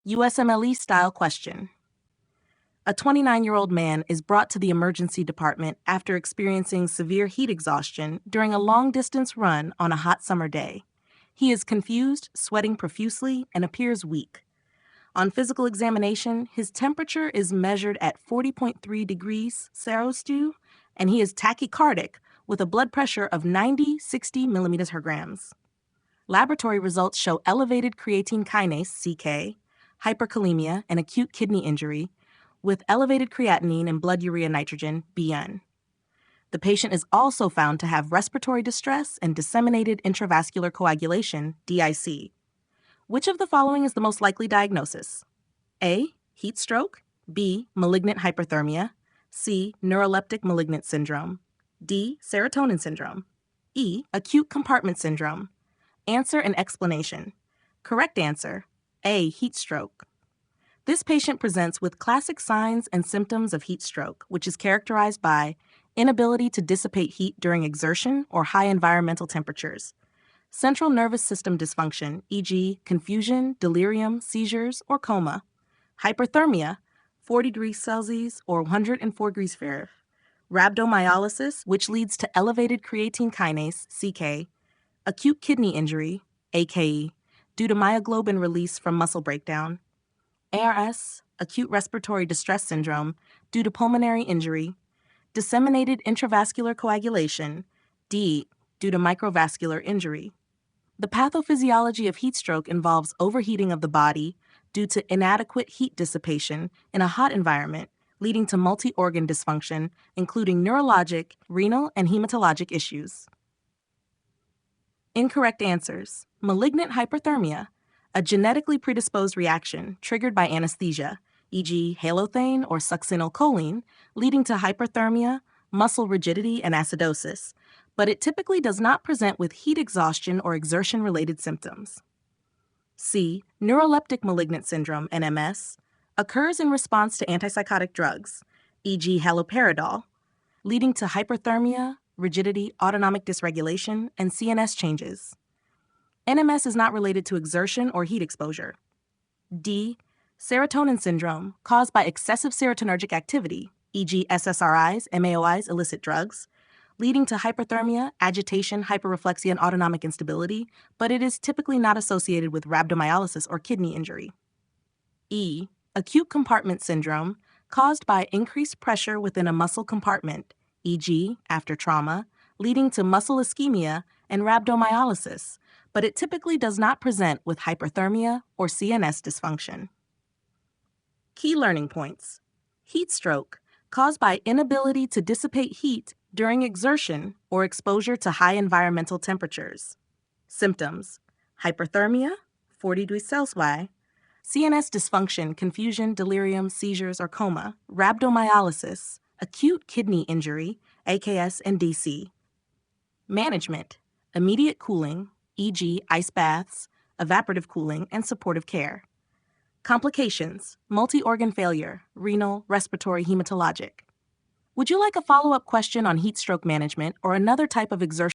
USMLE-style question. A 29-year-old man is brought to the emergency department after experiencing severe heat exhaustion during a long-distance run on a hot summer day. He is confused, sweating profusely, and appears weak. On physical examination, his temperature is measured at 40.3 degrees Celsius, and he is tachycardic with a blood pressure of 90/60 millimeters per grams. Laboratory results show elevated creatine kinase, CK, hyperkalemia, and acute kidney injury, with elevated creatinine and blood urea nitrogen, BN. The patient is also found to have respiratory distress and disseminated intravascular coagulation, DIC. Which of the following is the most likely diagnosis? A. Heat stroke. B. Malignant hyperthermia. C. Neuroleptic malignant syndrome. D. Serotonin syndrome. E. Acute compartment syndrome. Answer and explanation. Correct answer, A. Heat stroke. This patient presents with classic signs and symptoms of heat stroke, which is characterized by inability to dissipate heat during exertion or high environmental temperatures, central nervous system dysfunction, e.g., confusion, delirium, seizures, or coma, hyperthermia, 40 degrees Celsius or 104 degrees Fahrenheit, rhabdomyolysis, which leads to elevated creatine kinase, CK, acute kidney injury, AKE, due to myoglobin release from muscle breakdown, ARDS, acute respiratory distress syndrome, due to pulmonary injury, disseminated intravascular coagulation, D, due to microvascular injury. The pathophysiology of heat stroke involves overheating of the body due to inadequate heat dissipation in a hot environment, leading to multi-organ dysfunction, including neurologic, renal, and hematologic issues. Incorrect answers. Malignant hyperthermia, a genetically predisposed reaction triggered by anesthesia, e.g. halothane or succinylcholine, leading to hyperthermia, muscle rigidity, and acidosis, but it typically does not present with heat exhaustion or exertion-related symptoms. C. Neuroleptic malignant syndrome, NMS, occurs in response to antipsychotic drugs, e.g. haloperidol, leading to hyperthermia, rigidity, autonomic dysregulation, and CNS changes. NMS is not related to exertion or heat exposure. D. Serotonin syndrome, caused by excessive serotonergic activity, e.g. SSRIs, MAOIs, illicit drugs, leading to hyperthermia, agitation, hyperreflexia, and autonomic instability, but it is typically not associated with rhabdomyolysis or kidney injury. E. Acute compartment syndrome, caused by increased pressure within a muscle compartment, e.g. after trauma, leading to muscle ischemia and rhabdomyolysis, but it typically does not present with hyperthermia or CNS dysfunction. Key learning points. Heat stroke, caused by inability to dissipate heat during exertion or exposure to high environmental temperatures. Symptoms: hyperthermia, 40 degrees Celsius, CNS dysfunction, confusion, delirium, seizures, or coma, rhabdomyolysis, acute kidney injury, AKS and DC. Management: immediate cooling, e.g. ice baths, evaporative cooling, and supportive care. Complications: multi-organ failure, renal, respiratory, hematologic. Would you like a follow-up question on heat stroke management or another type of exertion?